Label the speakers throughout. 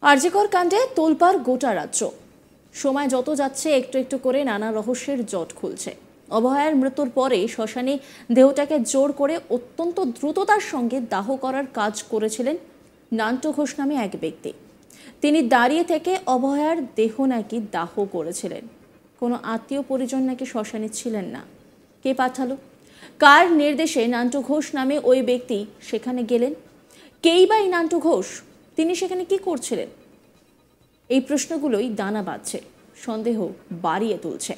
Speaker 1: আরজিকর কাণ্ডে তোলপাড় গোটা রাজ্য। সময় যত যাচ্ছে একটু একটু করে নানা রহস্যের জট খুলছে। অভয়ার মৃত্যুর পরে শ্মশানে দেহটাকে জোর করে অত্যন্ত দ্রুততার সঙ্গে দাহ করার কাজ করেছিলেন নান্টু ঘোষ নামে এক ব্যক্তি। তিনি দাঁড়িয়ে থেকে অভয়ার দেহ নাকি দাহ করেছিলেন। কোনো আত্মীয় পরিজন নাকি শ্মশানে ছিলেন না। কে পাঠালো? কার নির্দেশে নান্টু ঘোষ নামে ওই ব্যক্তি সেখানে গেলেন? কেই বা এই নান্টু ঘোষ? তিনি সেখানে কি করছিলেন? এই প্রশ্নগুলোই দানা বাঁধছে, সন্দেহ বাড়িয়ে তুলছে।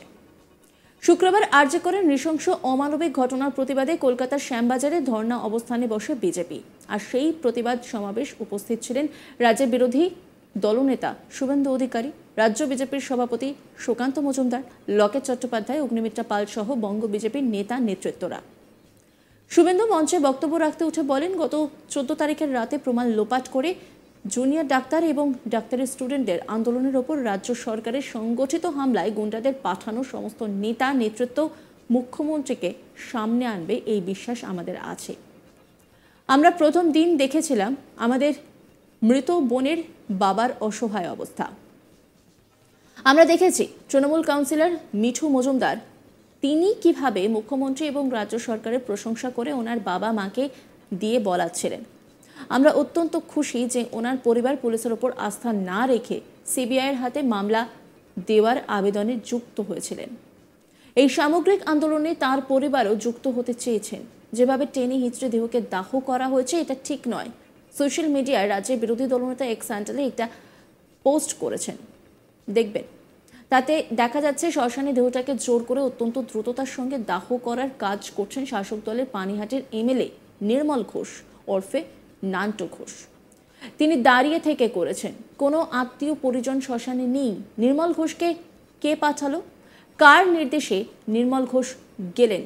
Speaker 1: শুক্রবার আরজিকরের নৃশংস অমানবিক ঘটনার প্রতিবাদে কলকাতার শ্যামবাজারে ধর্ণা অবস্থানে বসে বিজেপি। আর সেই প্রতিবাদ সমাবেশ উপস্থিত ছিলেন রাজ্যের বিরোধী দলনেতা শুভেন্দু অধিকারী, রাজ্য বিজেপির সভাপতি সুকান্ত মজুমদার, লকেট চট্টোপাধ্যায়, অগ্নিমিত্রা পাল সহ বঙ্গ বিজেপির নেতা নেতৃত্বরা। শুভেন্দু মঞ্চে বক্তব্য রাখতে উঠে বলেন, গত 14 তারিখের রাতে প্রমাণ লোপাট করে জুনিয়র ডাক্তার এবং ডাক্তারি স্টুডেন্টদের আন্দোলনের ওপর রাজ্য সরকারের সংগঠিত হামলায় গুন্ডাদের পাঠানো সমস্ত নেতা নেতৃত্ব মুখ্যমন্ত্রীকে সামনে আনবে এই বিশ্বাস আমাদের আছে। আমরা প্রথম দিন দেখেছিলাম আমাদের মৃত বোনের বাবার অসহায় অবস্থা। আমরা দেখেছি তৃণমূল কাউন্সিলর মিঠু মজুমদার তিনি কিভাবে মুখ্যমন্ত্রী এবং রাজ্য সরকারের প্রশংসা করে ওনার বাবা মাকে দিয়ে বলাচ্ছিলেন। আমরা অত্যন্ত খুশি যে ওনার পরিবার পুলিশের ওপর আস্থা না রেখে সিবিআইয়ের হাতে মামলা দেওয়ার আবেদনে যুক্ত হয়েছিলেন। এই সামগ্রিক আন্দোলনে তার পরিবারও যুক্ত হতে চেয়েছেন। যেভাবে টেনে হিচড়ে দেহকে দাহ করা হয়েছে এটা ঠিক নয়। সোশ্যাল মিডিয়ায় রাজ্যের বিরোধী দলনেতা এক্স হ্যান্ডেলে একটা পোস্ট করেছেন, দেখবেন। তাতে দেখা যাচ্ছে শ্মশানে দেহটাকে জোর করে অত্যন্ত দ্রুততার সঙ্গে দাহ করার কাজ করছেন শাসক দলের পানিহাটির এমএলএ নির্মল ঘোষ ওরফে নান্টু ঘোষ। তিনি দাঁড়িয়ে থেকে করেছেন। কোনো আত্মীয় পরিজন শ্মশানে নেই। নির্মল ঘোষকে কে পাঠালো? কার নির্দেশে নির্মল ঘোষ গেলেন?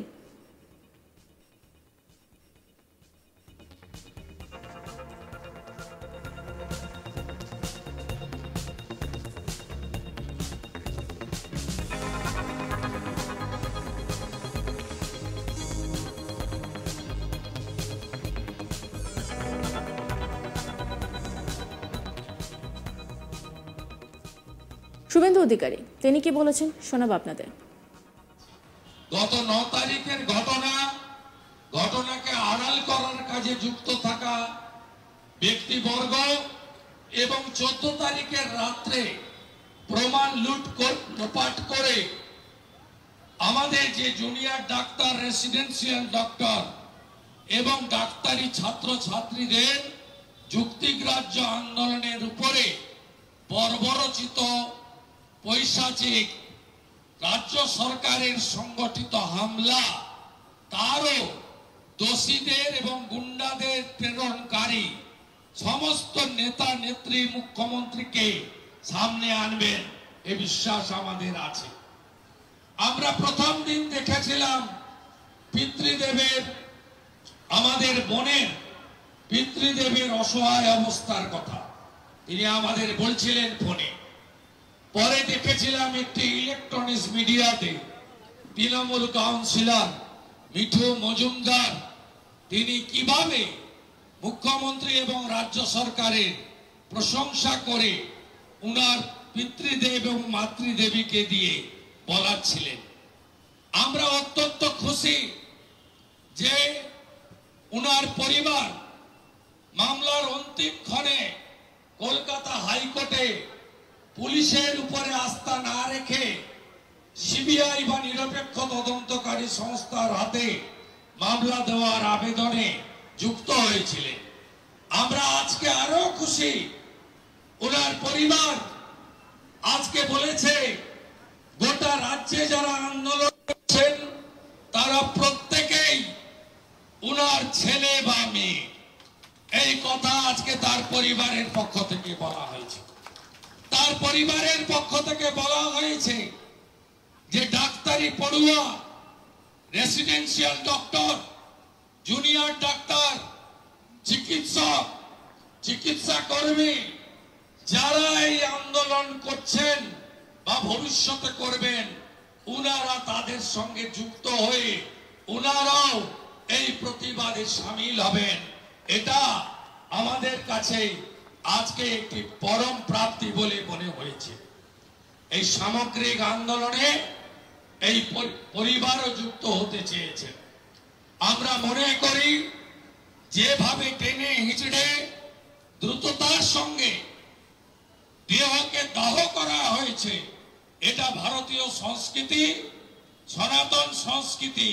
Speaker 1: শুভেন্দু অধিকারী তিনি কি বলেছেন শোনাব আপনাদের।
Speaker 2: গত 9 তারিখের ঘটনাকে আড়াল করার কাজে যুক্ত থাকা ব্যক্তিবর্গ এবং 14 তারিখের রাত্রে প্রমাণ লোপাট করে আমাদের যে জুনিয়র ডাক্তার, রেসিডেন্সিয়াল ডক্টর এবং ডাক্তারি ছাত্র ছাত্রীদের যুক্তিগ্রাহ্য আন্দোলনের উপরে বর্বরচিত পৈশাচিক রাজ্য সরকারের সংগঠিত হামলা, তারও দোষীদের এবং গুন্ডাদের প্রেরণকারী সমস্ত নেতা নেত্রী মুখ্যমন্ত্রীকে সামনে আনবেন এ বিশ্বাস আমাদের আছে। আমরা প্রথম দিন দেখেছিলাম পিতৃদেবের, আমাদের বোনের পিতৃদেবের অসহায় অবস্থার কথা তিনি আমাদের বলছিলেন ফোনে। পরে দেখেছিলাম একটি ইলেকট্রনিক্স মিডিয়াতে তৃণমূল কাউন্সিলর মিঠু মজুমদার তিনি কিভাবে মুখ্যমন্ত্রী এবং রাজ্য সরকারের প্রশংসা করে উনার পিতৃদেব এবং মাতৃদেবীকে দিয়ে বলাচ্ছিলেন। আমরা অত্যন্ত খুশি যে উনার পরিবার মামলার অন্তিম ক্ষণে কলকাতা হাইকোর্টে পুলিশের উপরে আস্থা না রেখে সিবিআই বা নিরপেক্ষ তদন্তকারী সংস্থার হাতে মামলা দেওয়ার আবেদনে যুক্ত হয়েছিলেন। আমরা আজকে আরো খুশি, ওনার পরিবার আজকে বলেছে গোটা রাজ্যে যারা আন্দোলন করছেন তারা প্রত্যেকেই ওনার ছেলে বা মেয়ে। এই কথা আজকে তার পরিবারের পক্ষ থেকে বলা হয়েছে। তার পরিবারের পক্ষ থেকে বলা হয়েছে যে ডাক্তারি পড়ুয়া, রেসিডেন্সিয়াল ডক্টর, জুনিয়র ডাক্তার, চিকিৎসক, চিকিৎসা কর্মী যারা এই আন্দোলন করছেন বা ভবিষ্যতে করবেন, উনারা তাদের সঙ্গে যুক্ত হয়ে উনারাও এই প্রতিবাদে সামিল হবেন। এটা আমাদের কাছে আজকে একটি পরম প্রাপ্তি বলে মনে হয়েছে। এই সামগ্রিক আন্দোলনে এই পরিবারও যুক্ত হতে চেয়েছে। আমরা মনে করি যেভাবে টেনে হিঁচড়ে দ্রুততার সঙ্গে দেহকে দাহ করা হয়েছে, এটা ভারতীয় সংস্কৃতি, সনাতন সংস্কৃতি,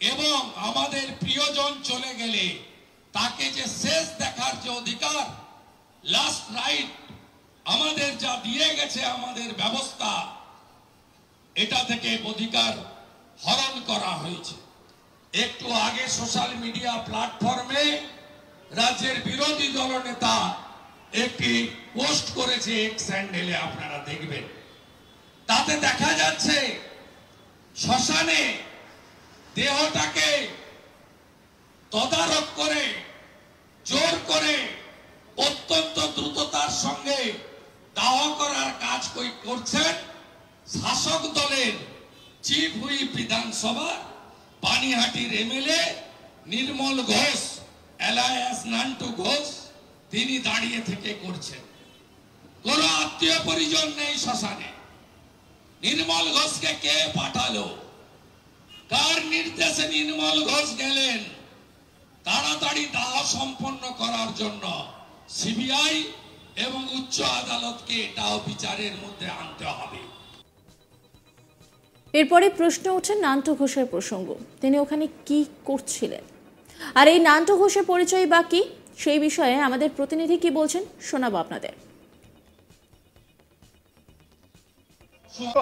Speaker 2: এবং আমাদের প্রিয়জন চলে গেলে তাকে যে শেষ দেখার যে অধিকার, লাস্ট রাইট আমাদের যা দিয়ে গেছে আমাদের ব্যবস্থা, এটা থেকে অধিকার হরণ করা হয়েছে। একটু আগে সোশ্যাল মিডিয়া প্ল্যাটফর্মে রাজ্যের বিরোধী দলনেতা একটি পোস্ট করেছে এক্স হ্যান্ডেলে, আপনারা দেখবেন। তাতে দেখা যাচ্ছে শ্মশানে দেহটাকে তদারক করে জোর করে অত্যন্ত দ্রুততার সঙ্গে দাহ করার কাজ করছেন শাসক দলের চিফ হুইপ বিধানসভা পানিহাটির এমএলএ নির্মল ঘোষ, এলায়াস নান্টু ঘোষ। তিনি দাঁড়িয়ে থেকে করছেন। কোন আত্মীয় পরিজন নেই শ্মশানে। নির্মল ঘোষকে কে পাঠালো? কার নির্দেশে নির্মল ঘোষ গেলেন? তাড়াতাড়ি দাহ সম্পন্ন করার জন্য সিবিআই এবং উচ্চ আদালতকে এটাও বিচারের মধ্যে আনতে হবে।
Speaker 1: এরপরে প্রশ্ন ওঠে নান্টু ঘোষের প্রসঙ্গ। তিনি ওখানে কি করছিলেন, আর এই নান্টু ঘোষের পরিচয় বা কি, সেই বিষয়ে আমাদের প্রতিনিধি কি বলছেন শোনাবো আপনাদের।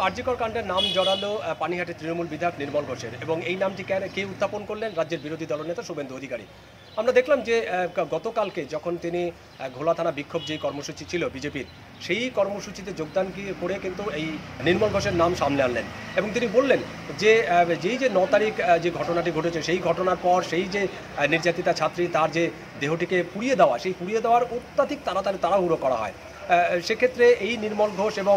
Speaker 3: আরজিকর কাণ্ডের নাম জড়ালো পানিহাটি তৃণমূল বিধায়ক নির্মল ঘোষের, এবং এই নামটি কে উত্থাপন করলেন? রাজ্যের বিরোধী দলনেতা শুভেন্দু অধিকারী। আমরা দেখলাম যে গতকালকে যখন তিনি ঘোলা থানা বিক্ষোভ যেই কর্মসূচি ছিল বিজেপির, সেই কর্মসূচিতে যোগদান করে কিন্তু এই নির্মল ঘোষের নাম সামনে আনলেন, এবং তিনি বললেন যে যেই যে 9 তারিখ যে ঘটনাটি ঘটেছে, সেই ঘটনার পর সেই যে নির্যাতিতা ছাত্রী, তার যে দেহটিকে পুড়িয়ে দেওয়া, সেই পুড়িয়ে দেওয়ার অত্যাধিক তাড়াহুড়ো করা হয়। সেক্ষেত্রে এই নির্মল ঘোষ এবং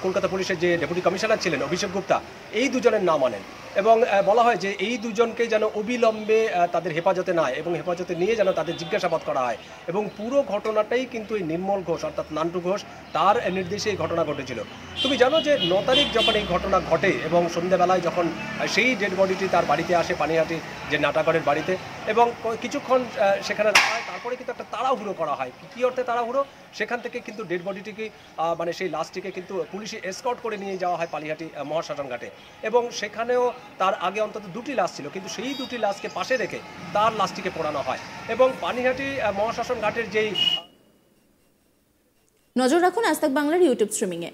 Speaker 3: কলকাতা পুলিশের যে ডেপুটি কমিশনার ছিলেন অভিষেক গুপ্তা, এই দুজনের নাম আনেন, এবং বলা হয় যে এই দুজনকে যেন অবিলম্বে তাদের হেফাজতে নেয় এবং হেফাজতে নিয়ে যেন তাদের জিজ্ঞাসাবাদ করা হয়। এবং পুরো ঘটনাটাই কিন্তু এই নির্মল ঘোষ অর্থাৎ নান্টু ঘোষ, তার নির্দেশে এই ঘটনা ঘটেছিল। তুমি জানো যে 9 তারিখ যখন এই ঘটনা ঘটে এবং সন্ধ্যাবেলায় যখন সেই ডেড বডিটি তার বাড়িতে আসে, পানিহাটি যে নাটাগড়ের বাড়িতে, এবং কিছুক্ষণ সেখানে রাখা হয়, তারপরে কিন্তু একটা তাড়াহুড়ো করা হয়। কী অর্থে তাড়াহুড়ো? সেখান থেকে কিন্তু ডেড বডিটিকে মানে সেই লাশটিকে কিন্তু পুলিশে এসকর্ট করে নিয়ে যাওয়া হয় পানিহাটি মহাশ্মশান ঘাটে, এবং সেখানেও তার আগে অন্তত 2টি লাশ ছিল, কিন্তু সেই 2টি লাশকে পাশে রেখে তার লাশটিকে পোড়ানো হয়। এবং পানিহাটি মহাশ্মশান ঘাটের যেই
Speaker 1: নজর রাখুন আজ তাক বাংলার ইউটিউব স্ট্রিমিংয়ে।